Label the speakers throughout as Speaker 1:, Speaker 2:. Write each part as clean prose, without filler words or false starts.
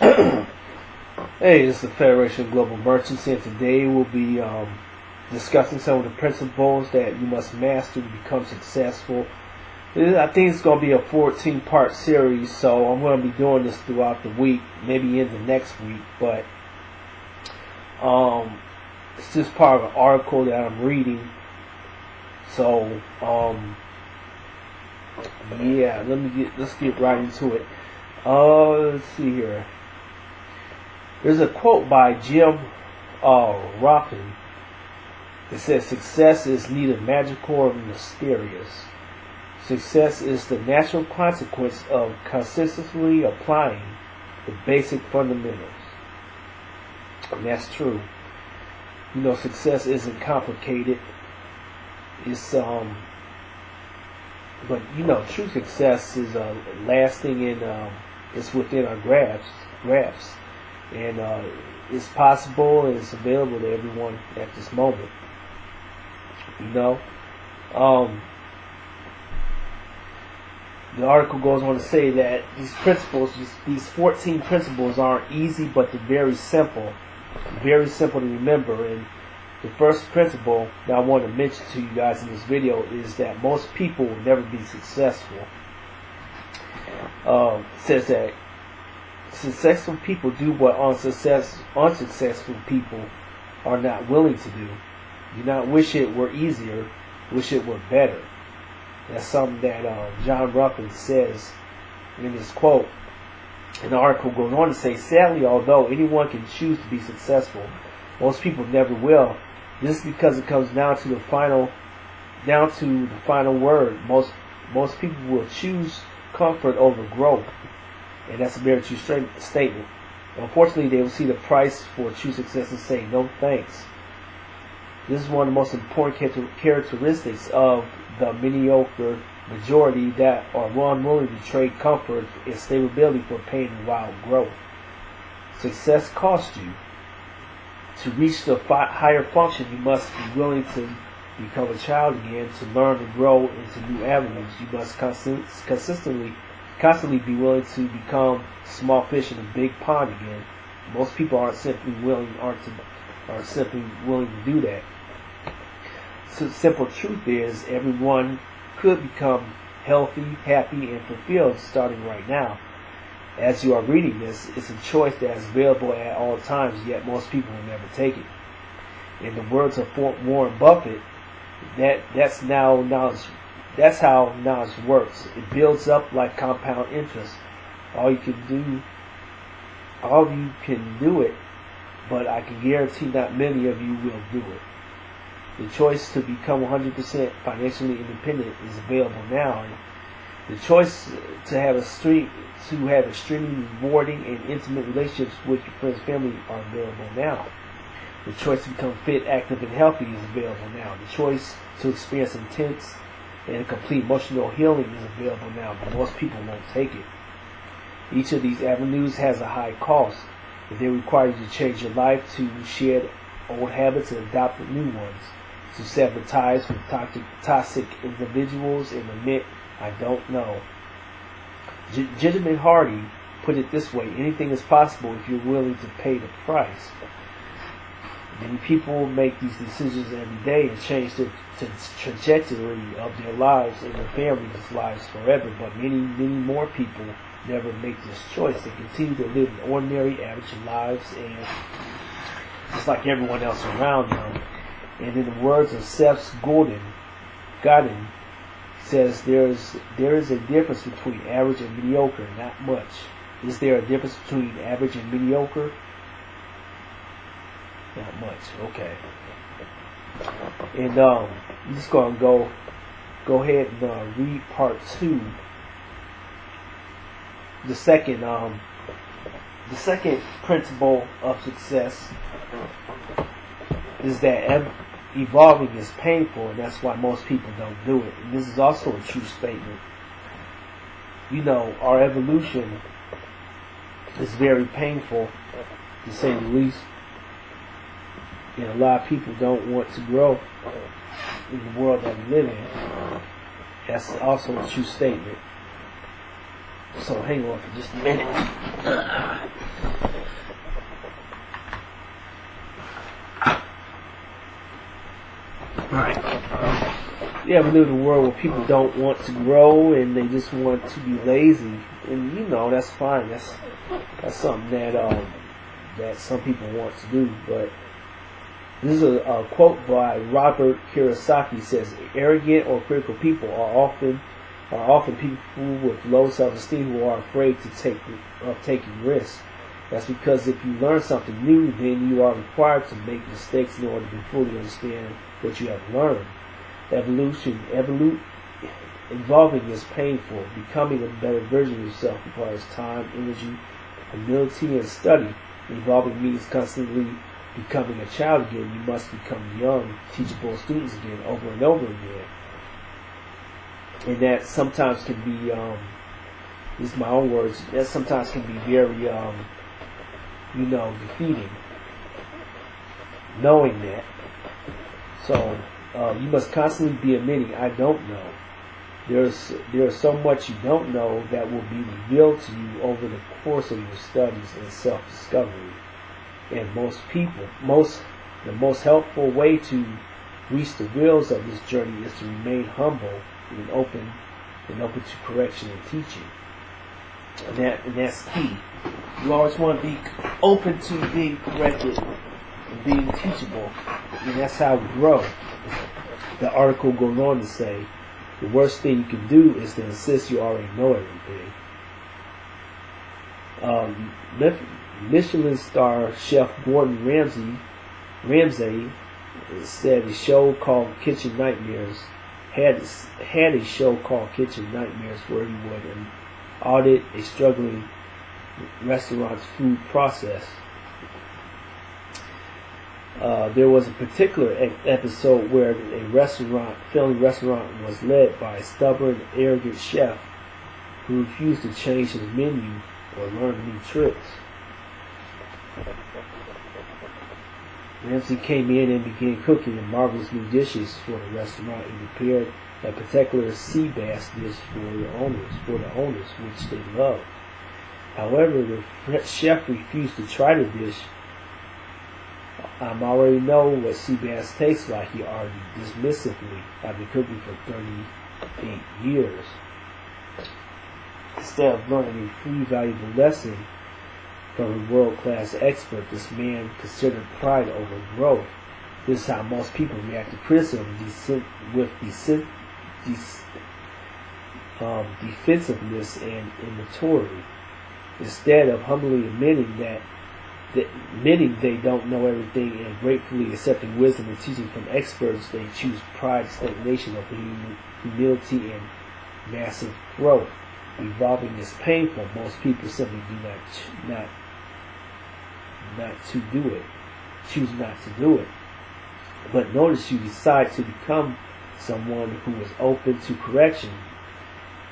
Speaker 1: Hey, this is the Federation of Global Merchants, and today we'll be discussing some of the principles that you must master to become successful. I think it's going to be a 14-part series, so I'm going to be doing this throughout the week, maybe into next week, but it's just part of an article that I'm reading. So, yeah, let's get right into it. Let's see here. There's a quote by Jim Rocken that says, "Success is neither magical or mysterious. Success is the natural consequence of consistently applying the basic fundamentals." And that's true. You know, success isn't complicated. It's but you know, true success is lasting and it's within our grasp. And it's possible and it's available to everyone at this moment. You know, the article goes on to say that these principles, these 14 principles, aren't easy, but they're very simple to remember. And the first principle that I want to mention to you guys in this video is that most people will never be successful. It says that successful people do what unsuccessful people are not willing to do. Do not wish it were easier, wish it were better. That's something that John Ruffin says in this quote. And the article goes on to say, sadly, although anyone can choose to be successful, most people never will. This is because it comes down to the final word. Most people will choose comfort over growth. And that's a very true statement. Unfortunately, they will see the price for true success and say, no thanks. This is one of the most important characteristics of the mediocre majority, that are unwilling to trade comfort and stability for pain and wild growth. Success costs you. To reach the higher function, you must be willing to become a child again, to learn and grow into new avenues. You must constantly be willing to become small fish in a big pond again. Most people aren't simply willing to do that. So the simple truth is, everyone could become healthy, happy, and fulfilled starting right now. As you are reading this, it's a choice that is available at all times, yet most people will never take it. In the words of Warren Buffett, that's how knowledge works. It builds up like compound interest. All you can do it, but I can guarantee not many of you will do it. The choice to become 100% financially independent is available now. The choice to have extremely rewarding and intimate relationships with your friends and family are available now. The choice to become fit, active, and healthy is available now. The choice to experience intense and complete emotional healing is available now, but most people won't take it. Each of these avenues has a high cost. If they require you to change your life, to shed old habits and adopt new ones, to sever ties with toxic individuals and admit, I don't know. Benjamin Hardy put it this way: anything is possible if you're willing to pay the price. Many people make these decisions every day and change the trajectory of their lives and their families' lives forever, but many more people never make this choice. They continue to live ordinary, average lives, and just like everyone else around them. And in the words of Seth Godin says, there is a difference between average and mediocre, not much. Is there a difference between average and mediocre? Not much. Okay. And I'm just gonna go ahead and read part 2. The second principle of success is that evolving is painful, and that's why most people don't do it. And this is also a true statement. You know, our evolution is very painful, to say the least. And a lot of people don't want to grow in the world that we live in. That's also a true statement. So hang on for just a minute. Right. Yeah, we live in a world where people don't want to grow and they just want to be lazy, and that's fine. That's something that some people want to do. But this is a quote by Robert Kiyosaki. He says, "Arrogant or critical people are often people with low self-esteem who are afraid of taking risks. That's because if you learn something new, then you are required to make mistakes in order to fully understand what you have learned. Evolving is painful. Becoming a better version of yourself requires time, energy, humility, and study. Evolving means constantly becoming a child again. You must become young, teachable students again, over and over again. And that sometimes can be, these are my own words, that sometimes can be very, defeating. Knowing that. So, you must constantly be admitting, I don't know. There's so much you don't know that will be revealed to you over the course of your studies and self-discovery. And the most helpful way to reach the wheels of this journey is to remain humble and open to correction and teaching. And that's key. You always want to be open to being corrected and being teachable. And that's how we grow. The article goes on to say, the worst thing you can do is to insist you already know everything. Michelin star chef Gordon Ramsay said a show called Kitchen Nightmares had a show called Kitchen Nightmares where he would audit a struggling restaurant's food process. There was a particular episode where a family restaurant was led by a stubborn, arrogant chef who refused to change his menu or learn new tricks. Ramsay came in and began cooking marvelous new dishes for the restaurant and prepared a particular sea bass dish for the owners, which they loved. However, the chef refused to try the dish. I already know what sea bass tastes like, he argued dismissively. I've been cooking for 38 years. Instead of learning a free, valuable lesson from a world-class expert, this man considered pride over growth. This is how most people react to criticism, with defensiveness and immaturity. Instead of humbly admitting they don't know everything and gratefully accepting wisdom and teaching from experts, they choose pride, stagnation over humility, and massive growth. Evolving is painful. Most people simply do choose not to do it. But notice you decide to become someone who is open to correction.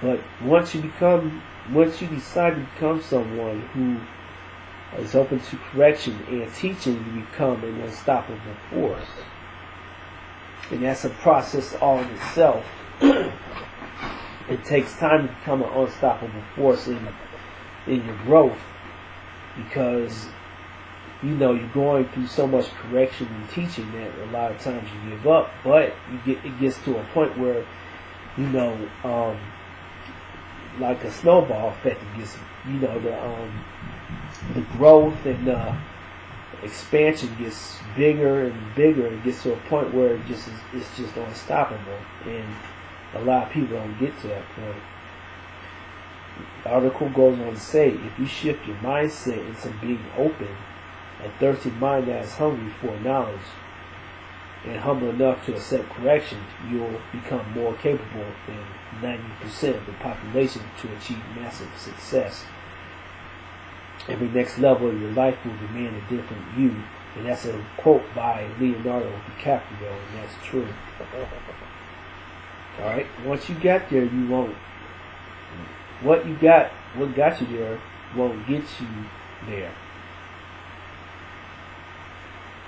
Speaker 1: But once you decide to become someone who is open to correction and teaching, you become an unstoppable force. And that's a process all in itself. It takes time to become an unstoppable force in your growth, because you're going through so much correction and teaching that a lot of times you give up. But it gets to a point where like a snowball effect. It gets the growth and the expansion gets bigger and bigger. It gets to a point where it's just unstoppable, and a lot of people don't get to that point. The article goes on to say, if you shift your mindset into being open, a thirsty mind that is hungry for knowledge and humble enough to accept correction, you'll become more capable than 90% of the population to achieve massive success. Every next level of your life will demand a different you. And that's a quote by Leonardo DiCaprio, and that's true. Alright, once you got there, you won't. What got you there won't get you there.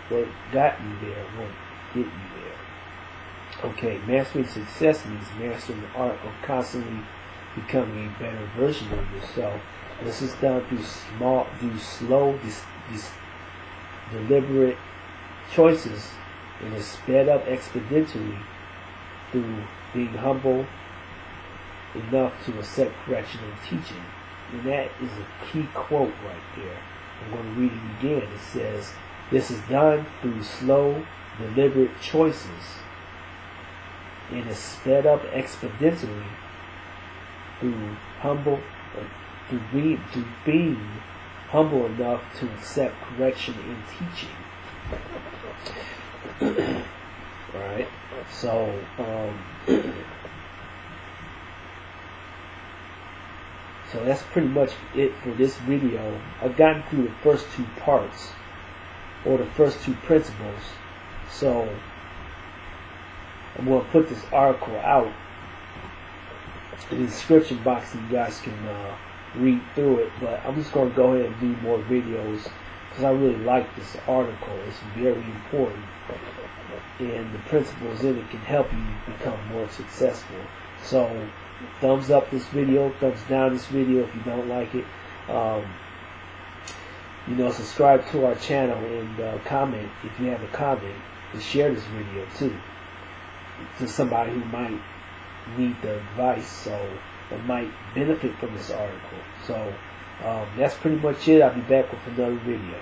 Speaker 1: What got you there won't get you there. Okay, mastering success means mastering the art of constantly becoming a better version of yourself. This is done through slow, deliberate choices and is sped up exponentially through being humble enough to accept correction and teaching. And that is a key quote right there. I'm going to read it again. It says, this is done through slow, deliberate choices and is sped up exponentially through being humble enough to accept correction and teaching. Alright, so so that's pretty much it for this video. I've gotten through the first two parts, or the first two principles, so I'm going to put this article out in the description box so you guys can read through it, but I'm just going to go ahead and do more videos because I really like this article. It's very important, and the principles in it can help you become more successful. So thumbs up this video, thumbs down this video if you don't like it. Subscribe to our channel and comment if you have a comment, and share this video too to somebody who might need the advice or might benefit from this article. So that's pretty much it. I'll be back with another video.